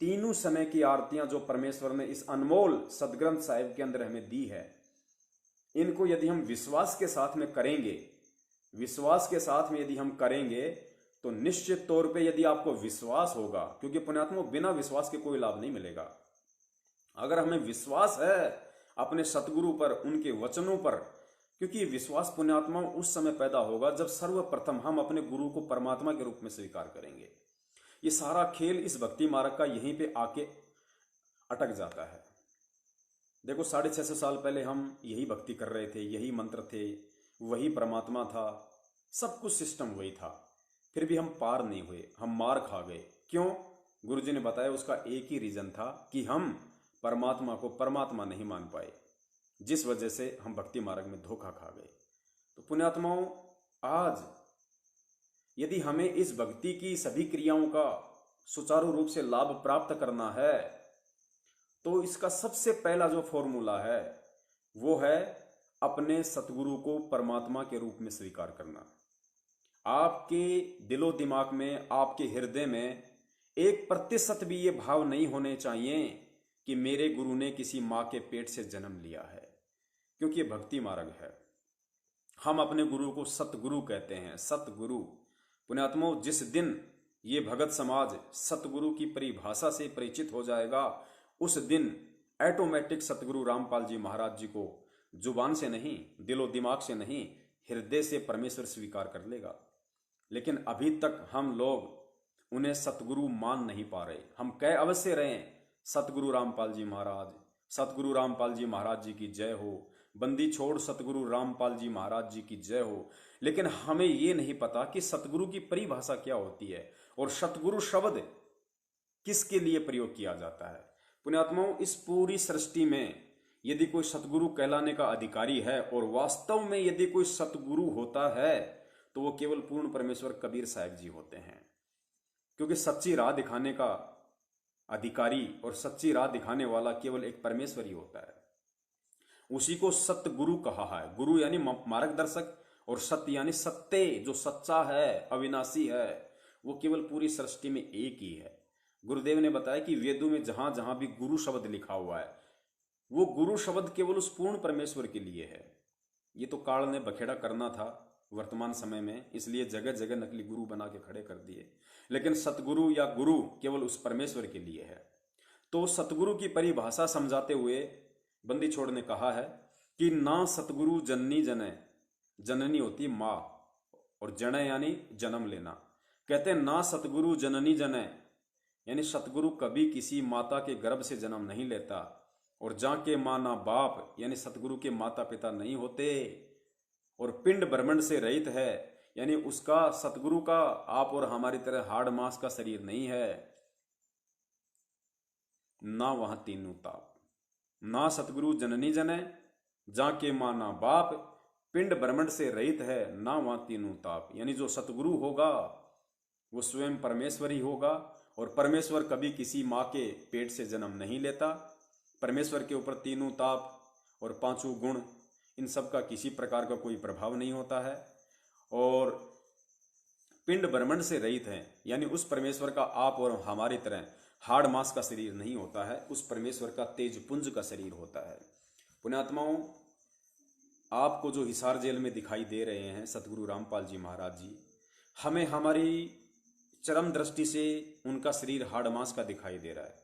तीनों समय की आरतियां जो परमेश्वर ने इस अनमोल सदग्रंथ साहिब के अंदर हमें दी है, इनको यदि हम विश्वास के साथ में करेंगे, विश्वास के साथ में यदि हम करेंगे, तो निश्चित तौर पे यदि आपको विश्वास होगा, क्योंकि पुण्यात्मा बिना विश्वास के कोई लाभ नहीं मिलेगा। अगर हमें विश्वास है अपने सतगुरु पर, उनके वचनों पर, क्योंकि विश्वास पुण्यात्मा उस समय पैदा होगा जब सर्वप्रथम हम अपने गुरु को परमात्मा के रूप में स्वीकार करेंगे। ये सारा खेल इस भक्ति मार्ग का यहीं पे आके अटक जाता है। देखो 650 साल पहले हम यही भक्ति कर रहे थे, यही मंत्र थे, वही परमात्मा था, सब कुछ सिस्टम वही था, फिर भी हम पार नहीं हुए, हम मार खा गए। क्यों? गुरुजी ने बताया उसका एक ही रीजन था कि हम परमात्मा को परमात्मा नहीं मान पाए, जिस वजह से हम भक्ति मार्ग में धोखा खा गए। तो पुण्यात्माओं, आज यदि हमें इस भक्ति की सभी क्रियाओं का सुचारू रूप से लाभ प्राप्त करना है, तो इसका सबसे पहला जो फॉर्मूला है वो है अपने सतगुरु को परमात्मा के रूप में स्वीकार करना। आपके दिलो दिमाग में, आपके हृदय में 1% भी ये भाव नहीं होने चाहिए कि मेरे गुरु ने किसी माँ के पेट से जन्म लिया है, क्योंकि ये भक्ति मार्ग है। हम अपने गुरु को सतगुरु कहते हैं, सतगुरु। पुण्यात्मों, जिस दिन ये भगत समाज सतगुरु की परिभाषा से परिचित हो जाएगा, उस दिन ऑटोमेटिक सतगुरु रामपाल जी महाराज जी को जुबान से नहीं, दिलो दिमाग से नहीं, हृदय से परमेश्वर स्वीकार कर लेगा। लेकिन अभी तक हम लोग उन्हें सतगुरु मान नहीं पा रहे। हम कह अवश्य रहे हैं सतगुरु रामपाल जी महाराज, सतगुरु रामपाल जी महाराज जी की जय हो, बंदी छोड़ सतगुरु रामपाल जी महाराज जी की जय हो, लेकिन हमें ये नहीं पता कि सतगुरु की परिभाषा क्या होती है और सतगुरु शब्द किसके लिए प्रयोग किया जाता है। पुण्यात्माओं, इस पूरी सृष्टि में यदि कोई सतगुरु कहलाने का अधिकारी है और वास्तव में यदि कोई सतगुरु होता है, तो वो केवल पूर्ण परमेश्वर कबीर साहब जी होते हैं। क्योंकि सच्ची राह दिखाने का अधिकारी और सच्ची राह दिखाने वाला केवल एक परमेश्वर ही होता है। उसी को सतगुरु कहा है। गुरु यानी मार्गदर्शक, और सत्य यानी सत्य, जो सच्चा है, अविनाशी है, वो केवल पूरी सृष्टि में एक ही है। गुरुदेव ने बताया कि वेदों में जहां जहां भी गुरु शब्द लिखा हुआ है, वो गुरु शब्द केवल उस पूर्ण परमेश्वर के लिए है। ये तो काल ने बखेड़ा करना था वर्तमान समय में, इसलिए जगह जगह नकली गुरु बना के खड़े कर दिए, लेकिन सतगुरु या गुरु केवल उस परमेश्वर के लिए है। तो सतगुरु की परिभाषा समझाते हुए बंदी छोड़ ने कहा है कि ना सतगुरु जननी जने, जननी होती माँ, और जने यानी जन्म लेना। कहते हैं ना सतगुरु जननी जने, यानी सतगुरु कभी किसी माता के गर्भ से जन्म नहीं लेता, और जाके माँ ना बाप, यानी सतगुरु के माता पिता नहीं होते, और पिंड ब्रह्मांड से रहित है, यानी उसका, सतगुरु का आप और हमारी तरह हाड़ मांस का शरीर नहीं है, ना वहां तीनों ताप। ना सतगुरु जननी जने, जाके माँ ना बाप, पिंड ब्रह्मांड से रहित है, ना वहां तीनों ताप। यानी जो सतगुरु होगा वो स्वयं परमेश्वर ही होगा, और परमेश्वर कभी किसी माँ के पेट से जन्म नहीं लेता। परमेश्वर के ऊपर तीनों ताप और पांचों गुण, इन सब का किसी प्रकार का कोई प्रभाव नहीं होता है, और पिंड ब्रह्मांड से रहित है, यानी उस परमेश्वर का आप और हमारी तरह हाड़ मांस का शरीर नहीं होता है, उस परमेश्वर का तेज पुंज का शरीर होता है। पुण्यात्माओं, आपको जो हिसार जेल में दिखाई दे रहे हैं सतगुरु रामपाल जी महाराज जी, हमें हमारी चरम दृष्टि से उनका शरीर हाड़ मांस का दिखाई दे रहा है,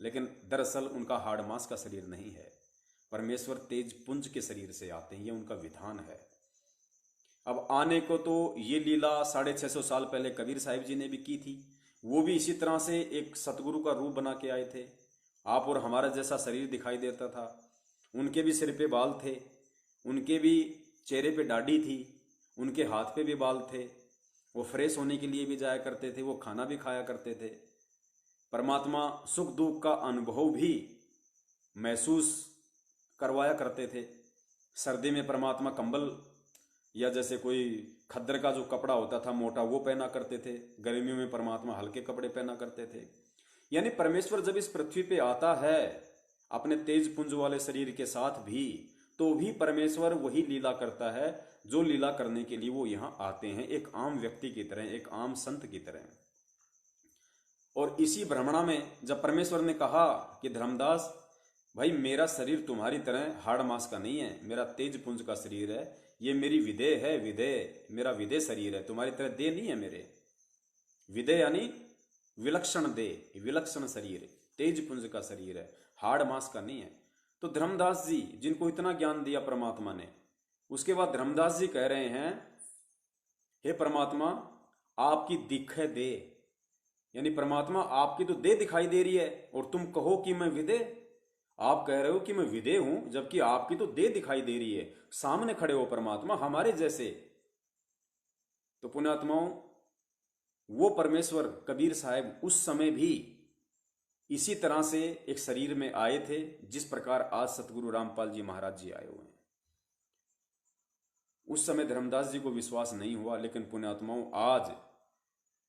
लेकिन दरअसल उनका हाड़ मांस का शरीर नहीं है। परमेश्वर तेज पुंज के शरीर से आते हैं, ये उनका विधान है। अब आने को तो ये लीला 650 साल पहले कबीर साहिब जी ने भी की थी। वो भी इसी तरह से एक सतगुरु का रूप बना के आए थे, आप और हमारा जैसा शरीर दिखाई देता था। उनके भी सिर पे बाल थे, उनके भी चेहरे पे दाढ़ी थी, उनके हाथ पे भी बाल थे, वो फ्रेश होने के लिए भी जाया करते थे, वो खाना भी खाया करते थे। परमात्मा सुख दुख का अनुभव भी महसूस करवाया करते थे। सर्दी में परमात्मा कंबल या जैसे कोई खद्दर का जो कपड़ा होता था मोटा, वो पहना करते थे। गर्मियों में परमात्मा हल्के कपड़े पहना करते थे। यानी परमेश्वर जब इस पृथ्वी पे आता है अपने तेज पुंज वाले शरीर के साथ भी, तो भी परमेश्वर वही लीला करता है जो लीला करने के लिए वो यहाँ आते हैं, एक आम व्यक्ति की तरह, एक आम संत की तरह। और इसी भ्रमणा में जब परमेश्वर ने कहा कि धर्मदास भाई मेरा शरीर तुम्हारी तरह हाड़ मांस का नहीं है, मेरा तेज पुंज का शरीर है, ये मेरी विदेह है, विदेह मेरा विदेह शरीर है, तुम्हारी तरह देह नहीं है मेरे। विदेह यानी विलक्षण देह, विलक्षण शरीर, तेज पुंज का शरीर है, हाड़ मांस का नहीं है। तो धर्मदास जी जिनको इतना ज्ञान दिया परमात्मा ने, उसके बाद धर्मदास जी कह रहे हैं हे परमात्मा आपकी दिखे दे, यानी परमात्मा आपकी तो देह दिखाई दे रही है और तुम कहो कि मैं विदेह। आप कह रहे हो कि मैं विदेह हूं जबकि आपकी तो देह दिखाई दे रही है, सामने खड़े हो परमात्मा हमारे जैसे। तो पुण्यात्माओं वो परमेश्वर कबीर साहब उस समय भी इसी तरह से एक शरीर में आए थे जिस प्रकार आज सतगुरु रामपाल जी महाराज जी आए हुए हैं। उस समय धर्मदास जी को विश्वास नहीं हुआ, लेकिन पुण्यात्माओं आज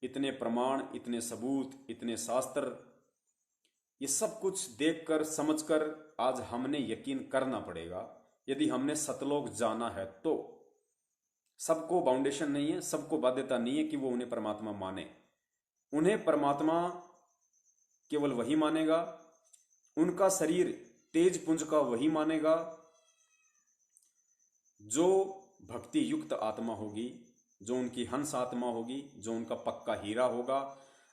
इतने प्रमाण, इतने सबूत, इतने शास्त्र, ये सब कुछ देखकर समझकर आज हमने यकीन करना पड़ेगा। यदि हमने सतलोक जाना है तो सबको बाउंडेशन नहीं है, सबको बाध्यता नहीं है कि वो उन्हें परमात्मा माने। उन्हें परमात्मा केवल वही मानेगा, उनका शरीर तेज पुंज का वही मानेगा जो भक्ति युक्त आत्मा होगी, जो उनकी हंस आत्मा होगी, जो उनका पक्का हीरा होगा,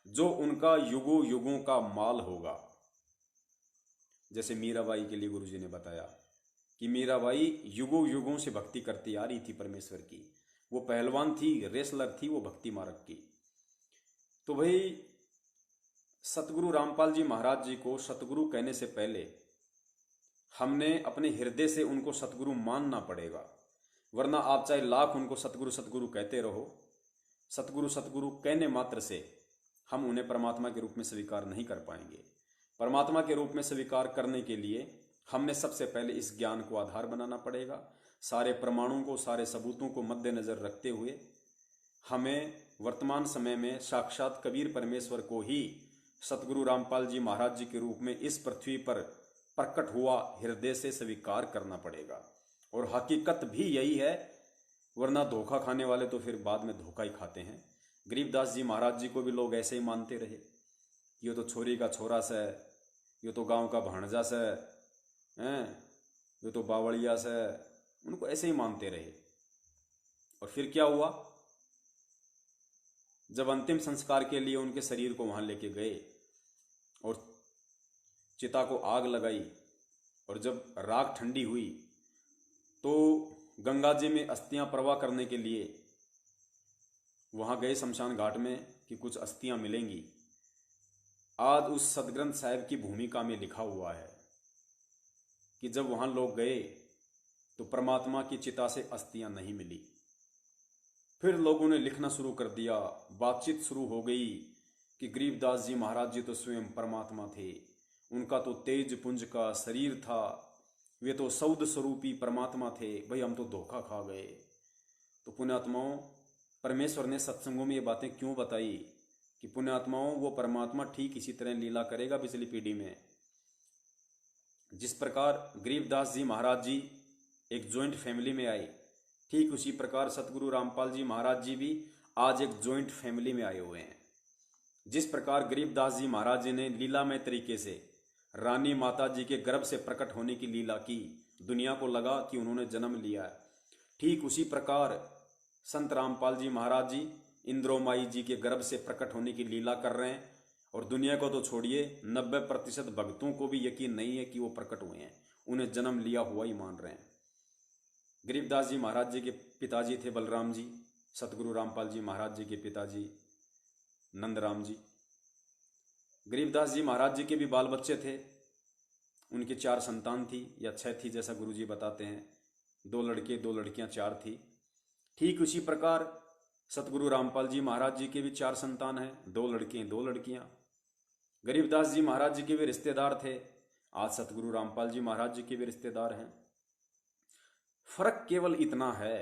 जो उनका युगों युगों का माल होगा। जैसे मीराबाई के लिए गुरुजी ने बताया कि मीराबाई युगों युगों से भक्ति करती आ रही थी परमेश्वर की, वो पहलवान थी, रेसलर थी वो भक्ति मार्ग की। तो भाई सतगुरु रामपाल जी महाराज जी को सतगुरु कहने से पहले हमने अपने हृदय से उनको सतगुरु मानना पड़ेगा, वरना आप चाहे लाख उनको सतगुरु सतगुरु कहते रहो, सतगुरु सतगुरु कहने मात्र से हम उन्हें परमात्मा के रूप में स्वीकार नहीं कर पाएंगे। परमात्मा के रूप में स्वीकार करने के लिए हमने सबसे पहले इस ज्ञान को आधार बनाना पड़ेगा। सारे प्रमाणों को, सारे सबूतों को मद्देनजर रखते हुए हमें वर्तमान समय में साक्षात कबीर परमेश्वर को ही सतगुरु रामपाल जी महाराज जी के रूप में इस पृथ्वी पर प्रकट हुआ हृदय से स्वीकार करना पड़ेगा। और हकीकत भी यही है, वरना धोखा खाने वाले तो फिर बाद में धोखा ही खाते हैं। गरीबदास जी महाराज जी को भी लोग ऐसे ही मानते रहे, ये तो छोरी का छोरा से, ये तो गांव का भाणजा से हैं, ये तो बावड़िया से, उनको ऐसे ही मानते रहे। और फिर क्या हुआ, जब अंतिम संस्कार के लिए उनके शरीर को वहां लेके गए और चिता को आग लगाई और जब राख ठंडी हुई तो गंगा जी में अस्थियां प्रवाह करने के लिए वहां गए शमशान घाट में कि कुछ अस्थियां मिलेंगी। आज उस सदग्रंथ साहिब की भूमिका में लिखा हुआ है कि जब वहां लोग गए तो परमात्मा की चिता से अस्थियां नहीं मिली। फिर लोगों ने लिखना शुरू कर दिया, बातचीत शुरू हो गई कि गरीबदास जी महाराज जी तो स्वयं परमात्मा थे, उनका तो तेज पुंज का शरीर था, वे तो सौद स्वरूपी परमात्मा थे, भाई हम तो धोखा खा गए। तो पुण्यात्माओं परमेश्वर ने सत्संगों में ये बातें क्यों बताई कि पुण्यात्माओं वो परमात्मा ठीक इसी तरह लीला करेगा पिछली पीढ़ी में। जिस प्रकार गरीबदास जी महाराज जी एक जॉइंट फैमिली में आए, ठीक उसी प्रकार सतगुरु रामपाल जी महाराज जी भी आज एक जॉइंट फैमिली में आए हुए हैं। जिस प्रकार गरीबदास जी महाराज जी ने लीलामय तरीके से रानी माता जी के गर्भ से प्रकट होने की लीला की, दुनिया को लगा कि उन्होंने जन्म लिया है, ठीक उसी प्रकार संत रामपाल जी महाराज जी इंद्रोमाई जी के गर्भ से प्रकट होने की लीला कर रहे हैं। और दुनिया को तो छोड़िए, 90% भक्तों को भी यकीन नहीं है कि वो प्रकट हुए हैं, उन्हें जन्म लिया हुआ ही मान रहे हैं। गरीबदास जी महाराज जी के पिताजी थे बलराम जी, सतगुरु रामपाल जी महाराज जी के पिताजी नंदराम जी। गरीबदास जी महाराज जी के भी बाल बच्चे थे, उनकी 4 संतान थी या 6 थी जैसा गुरुजी बताते हैं, 2 लड़के 2 लड़कियां 4 थी। ठीक उसी प्रकार सतगुरु रामपाल जी महाराज जी के भी 4 संतान हैं, 2 लड़के 2 लड़कियां। गरीबदास जी महाराज जी के भी रिश्तेदार थे, आज सतगुरु रामपाल जी महाराज जी के भी रिश्तेदार हैं। फर्क केवल इतना है,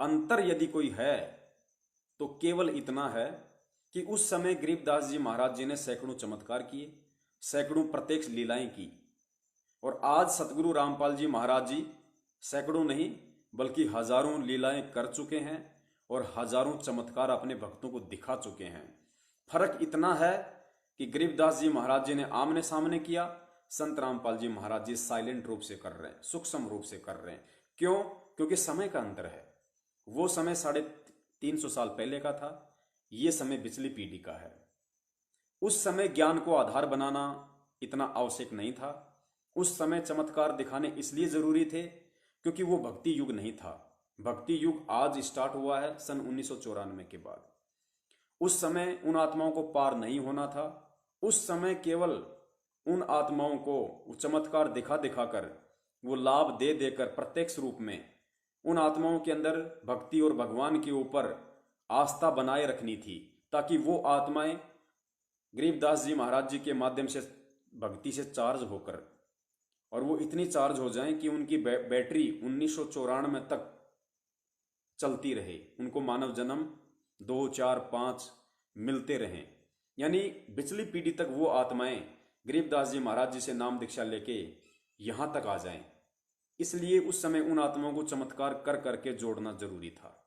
अंतर यदि कोई है तो केवल इतना है कि उस समय गरीबदास जी महाराज जी ने सैकड़ों चमत्कार किए, सैकड़ों प्रत्यक्ष लीलाएं की, और आज सतगुरु रामपाल जी महाराज जी सैकड़ों नहीं बल्कि हजारों लीलाएं कर चुके हैं और हजारों चमत्कार अपने भक्तों को दिखा चुके हैं। फर्क इतना है कि गरीबदास जी महाराज जी ने आमने सामने किया, संत रामपाल जी महाराज जी साइलेंट रूप से कर रहे हैं, सूक्ष्म रूप से कर रहे हैं। क्यों? क्योंकि समय का अंतर है। वो समय 350 साल पहले का था, ये समय पिछली पीढ़ी का है। उस समय ज्ञान को आधार बनाना इतना आवश्यक नहीं था। उस समय चमत्कार दिखाने इसलिए जरूरी थे क्योंकि वो भक्ति युग नहीं था। भक्ति युग आज स्टार्ट हुआ है सन 1994 के बाद। उस समय उन आत्माओं को पार नहीं होना था। उस समय केवल उन आत्माओं को चमत्कार दिखा दिखा कर, वो लाभ दे देकर प्रत्यक्ष रूप में उन आत्माओं के अंदर भक्ति और भगवान के ऊपर आस्था बनाए रखनी थी, ताकि वो आत्माएं गरीबदास जी महाराज जी के माध्यम से भक्ति से चार्ज होकर, और वो इतनी चार्ज हो जाएं कि उनकी बैटरी 1994 तक चलती रहे, उनको मानव जन्म 2, 4, 5 मिलते रहें। यानी पिछली पीढ़ी तक वो आत्माएं गरीबदास जी महाराज जी से नाम दीक्षा लेके यहां तक आ जाएं। इसलिए उस समय उन आत्माओं को चमत्कार कर करके जोड़ना जरूरी था।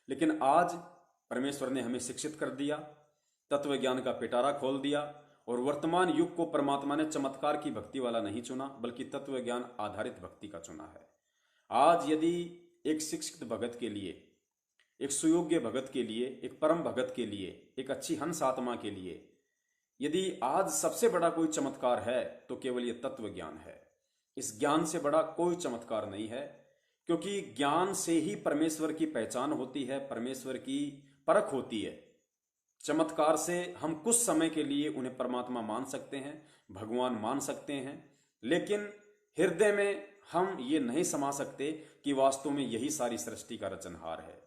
लेकिन आज परमेश्वर ने हमें शिक्षित कर दिया, तत्व ज्ञान का पिटारा खोल दिया, और वर्तमान युग को परमात्मा ने चमत्कार की भक्ति वाला नहीं चुना, बल्कि तत्व ज्ञान आधारित भक्ति का चुना है। आज यदि एक शिक्षित भगत के लिए, एक सुयोग्य भगत के लिए, एक परम भगत के लिए, एक अच्छी हंस आत्मा के लिए यदि आज सबसे बड़ा कोई चमत्कार है तो केवल ये तत्व ज्ञान है। इस ज्ञान से बड़ा कोई चमत्कार नहीं है, क्योंकि ज्ञान से ही परमेश्वर की पहचान होती है, परमेश्वर की परख होती है। चमत्कार से हम कुछ समय के लिए उन्हें परमात्मा मान सकते हैं, भगवान मान सकते हैं, लेकिन हृदय में हम ये नहीं समा सकते कि वास्तव में यही सारी सृष्टि का रचनहार है।